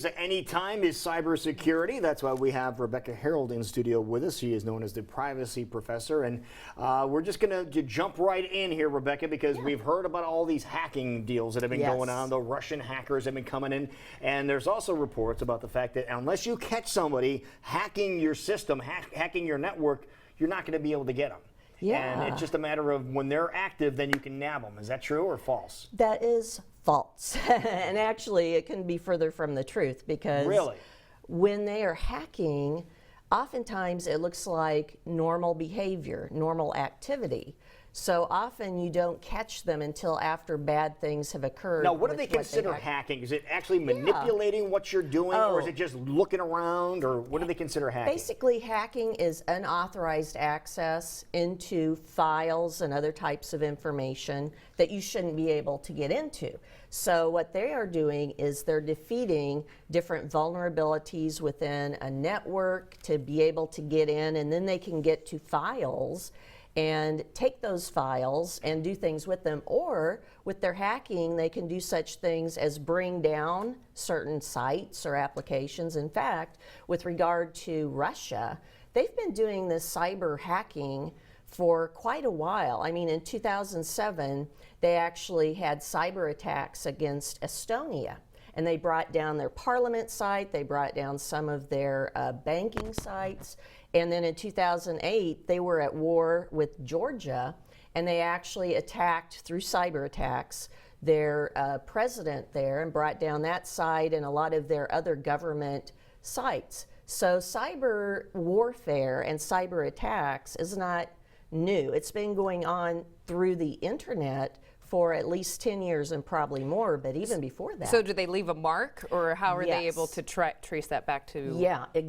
focus at any time is cybersecurity. That's why we have Rebecca Herold in studio with us. She is known as the privacy professor. And we're just going to jump right in here, Rebecca, because we've heard about all these hacking deals that have been going on. The Russian hackers have been coming in. And there's also reports about the fact that unless you catch somebody hacking your system, hacking your network, you're not going to be able to get them. Yeah. And it's just a matter of when they're active, then you can nab them. Is that true or false? That is false. And actually, it can be further from the truth because when they are hacking, oftentimes it looks like normal behavior, normal activity. So often you don't catch them until after bad things have occurred. Now, what do they consider hacking? Is it actually manipulating what you're doing, or is it just looking around, or what do they consider hacking? Basically, hacking is unauthorized access into files and other types of information that you shouldn't be able to get into. So what they are doing is they're defeating different vulnerabilities within a network to be able to get in, and then they can get to files and take those files and do things with them. Or with their hacking, they can do such things as bring down certain sites or applications. In fact, with regard to Russia, they've been doing this cyber hacking for quite a while. I mean, in 2007, they actually had cyber attacks against Estonia. And they brought down their parliament site, they brought down some of their banking sites, and then in 2008, they were at war with Georgia, and they actually attacked, through cyber attacks, their president there and brought down that site and a lot of their other government sites. So cyber warfare and cyber attacks is not new. It's been going on through the internet for at least 10 years and probably more, but even before that. So do they leave a mark, or how are they able to trace that back to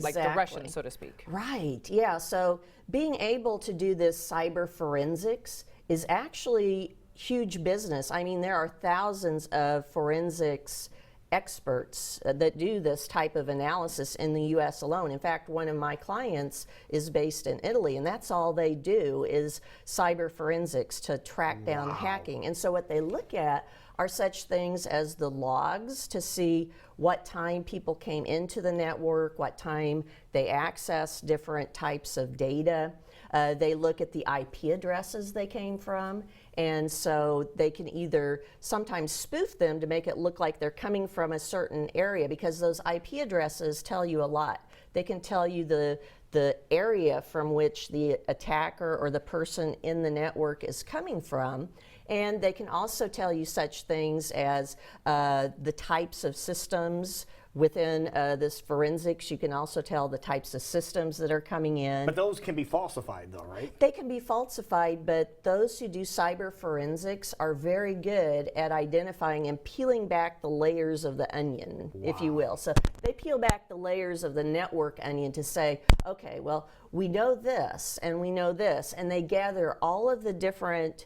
like the Russians, so to speak? Right, yeah. So being able to do this cyber forensics is actually huge business. I mean, there are thousands of forensics experts that do this type of analysis in the US alone. In fact, one of my clients is based in Italy, and that's all they do is cyber forensics to track down hacking. And so what they look at are such things as the logs to see what time people came into the network, what time they accessed different types of data. They look at the IP addresses they came from, and so they can either sometimes spoof them to make it look like they're coming from a certain area, because those IP addresses tell you a lot. They can tell you the area from which the attacker or the person in the network is coming from. And they can also tell you such things as the types of systems within this forensics. You can also tell the types of systems that are coming in. But those can be falsified though, right? They can be falsified, but those who do cyber forensics are very good at identifying and peeling back the layers of the onion, if you will. So they peel back the layers of the network onion to say, okay, well, we know this and we know this, and they gather all of the different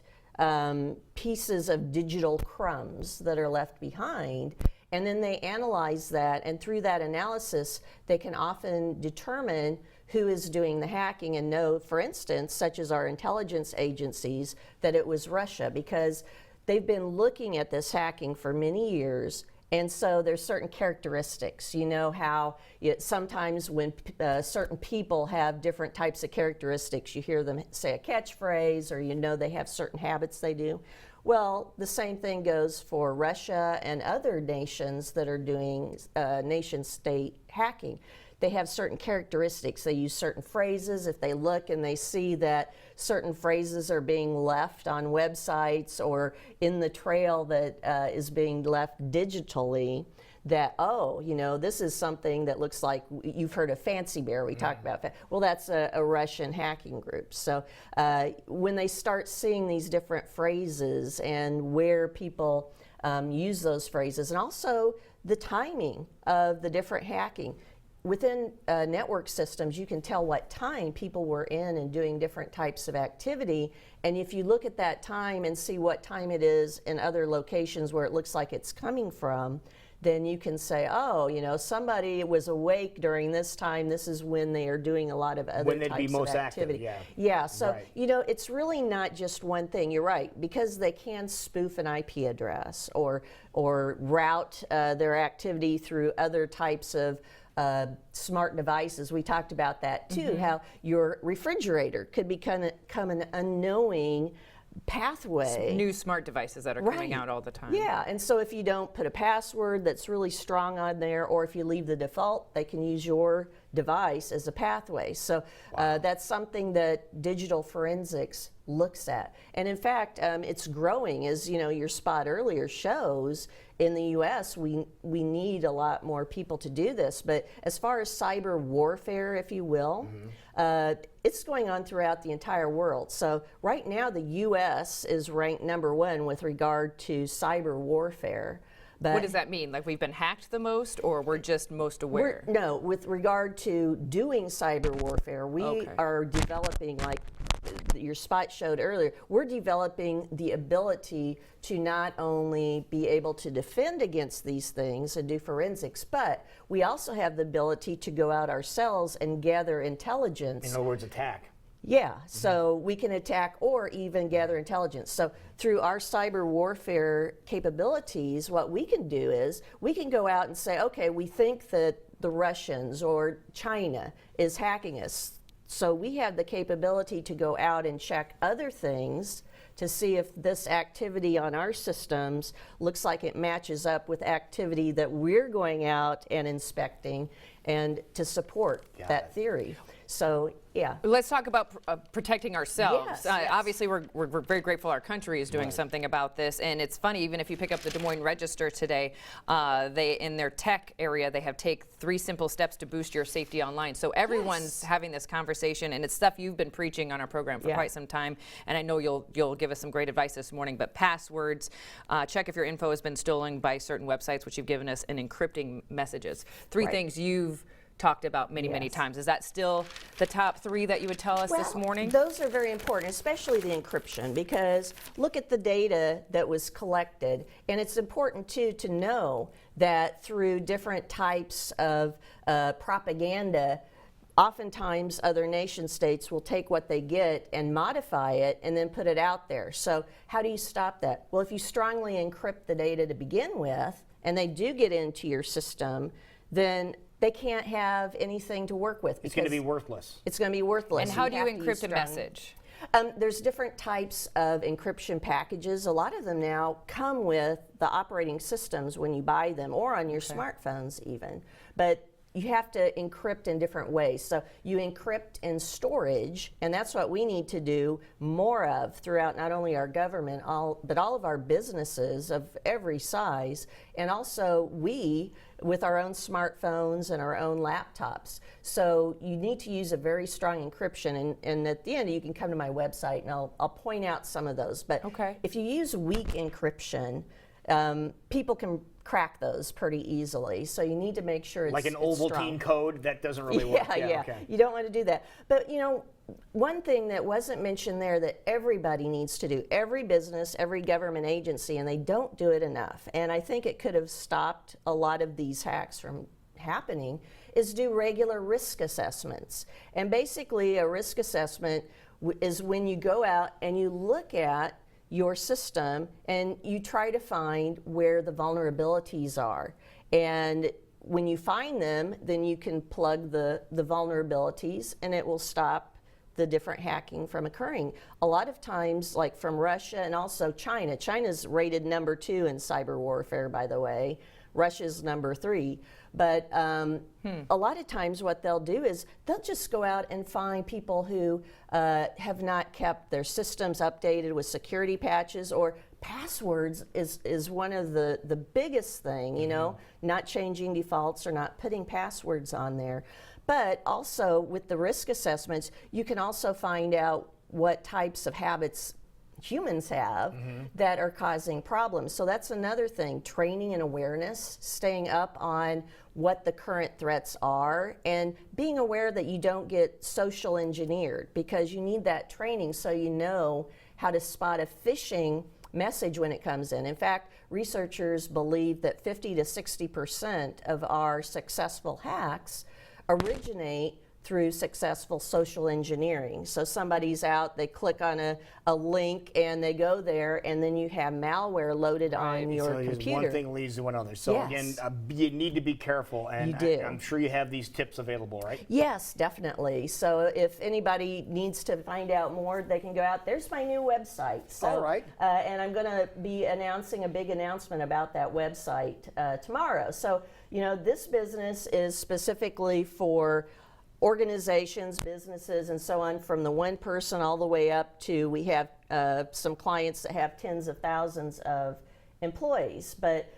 pieces of digital crumbs that are left behind, and then they analyze that, and through that analysis they can often determine who is doing the hacking and know, for instance, such as our intelligence agencies, that it was Russia, because they've been looking at this hacking for many years. And so there's certain characteristics. You know how sometimes when certain people have different types of characteristics, you hear them say a catchphrase, or you know they have certain habits they do. Well, the same thing goes for Russia and other nations that are doing nation-state hacking. They have certain characteristics. They use certain phrases. If they look and they see that certain phrases are being left on websites or in the trail that is being left digitally, that, oh, you know, this is something that looks like, you've heard of Fancy Bear, we talked about that. Well, that's a Russian hacking group. So when they start seeing these different phrases and where people use those phrases, and also the timing of the different hacking, within network systems, you can tell what time people were in and doing different types of activity. And if you look at that time and see what time it is in other locations where it looks like it's coming from, then you can say, oh, somebody was awake during this time. This is when they are doing a lot of other types of activity. Yeah, so, it's really not just one thing. You're right, because they can spoof an IP address or route their activity through other types of smart devices. We talked about that too, how your refrigerator could become an unknowing pathway. New smart devices that are coming out all the time. Yeah, and so if you don't put a password that's really strong on there, or if you leave the default, they can use your device as a pathway. So that's something that digital forensics looks at. And in fact, it's growing, as your spot earlier shows. In the US, we need a lot more people to do this. But as far as cyber warfare, if you will, it's going on throughout the entire world. So right now, the US is ranked #1 with regard to cyber warfare. But what does that mean? Like we've been hacked the most, or we're just most aware? No, with regard to doing cyber warfare, we are developing, like your spot showed earlier, we're developing the ability to not only be able to defend against these things and do forensics, but we also have the ability to go out ourselves and gather intelligence. In other words, attack. Yeah, so we can attack or even gather intelligence. So through our cyber warfare capabilities, what we can do is we can go out and say, okay, we think that the Russians or China is hacking us. So we have the capability to go out and check other things to see if this activity on our systems looks like it matches up with activity that we're going out and inspecting, and to support that theory. So, yeah. Let's talk about protecting ourselves. Yes. Obviously, we're very grateful our country is doing something about this. And it's funny, even if you pick up the Des Moines Register today, they in their tech area, they have take 3 simple steps to boost your safety online. So everyone's having this conversation, and it's stuff you've been preaching on our program for quite some time. And I know you'll give us some great advice this morning. But passwords, check if your info has been stolen by certain websites, which you've given us, and encrypting messages. 3 things you've talked about many times. Is that still the top 3 that you would tell us this morning? Those are very important, especially the encryption, because look at the data that was collected, and it's important too to know that through different types of propaganda, oftentimes other nation states will take what they get and modify it and then put it out there. So how do you stop that? Well, if you strongly encrypt the data to begin with, and they do get into your system, then they can't have anything to work with. It's going to be worthless. It's going to be worthless. And how do you encrypt a message? There's different types of encryption packages. A lot of them now come with the operating systems when you buy them, or on your smartphones even. But you have to encrypt in different ways. So you encrypt in storage, and that's what we need to do more of throughout not only our government, but all of our businesses of every size, and also we with our own smartphones and our own laptops. So you need to use a very strong encryption, and at the end you can come to my website and I'll point out some of those. But if you use weak encryption, people can crack those pretty easily. So you need to make sure it's like an Ovaltine code that doesn't really work. Yeah. You don't want to do that. But one thing that wasn't mentioned there that everybody needs to do, every business, every government agency, and they don't do it enough, and I think it could have stopped a lot of these hacks from happening, is do regular risk assessments. And basically a risk assessment is when you go out and you look at your system and you try to find where the vulnerabilities are. And when you find them, then you can plug the vulnerabilities, and it will stop the different hacking from occurring. A lot of times, like from Russia and also China. China's rated #2 in cyber warfare, by the way. Russia's #3. But a lot of times what they'll do is they'll just go out and find people who have not kept their systems updated with security patches, or passwords is one of the biggest thing, not changing defaults or not putting passwords on there. But also with the risk assessments, you can also find out what types of habits humans have that are causing problems. So that's another thing, training and awareness, staying up on what the current threats are, and being aware that you don't get social engineered, because you need that training so you know how to spot a phishing message when it comes in. In fact, researchers believe that 50 to 60% of our successful hacks originate through successful social engineering. So somebody's out, they click on a link and they go there, and then you have malware loaded on your So computer. one thing leads to another. So Yes. again, you need to be careful, and You do. I'm sure you have these tips available, right? Yes, definitely. So if anybody needs to find out more, they can go out. There's my new website. So, All right. And I'm going to be announcing a big announcement about that website tomorrow. So, you know, this business is specifically for organizations, businesses, and so on, from the one person all the way up to, we have some clients that have tens of thousands of employees. But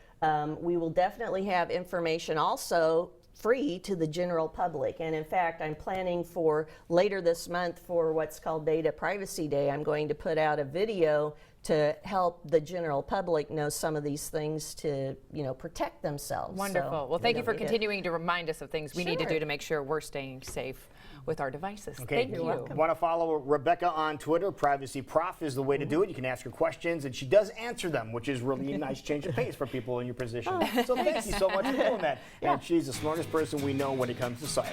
we will definitely have information also free to the general public. And in fact, I'm planning for later this month, for what's called Data Privacy Day, I'm going to put out a video to help the general public know some of these things to, you know, protect themselves. Wonderful. So Well, thank they you for don't need it. continuing to remind us of things we need to Sure. do to make sure we're staying safe with our devices. Okay, Thank you. Want to follow Rebecca on Twitter? Privacy Prof is the way to do it. You can ask her questions, and she does answer them, which is really a nice change of pace for people in your position. So thank you so much for doing that. And she's the smartest person we know when it comes to cyber.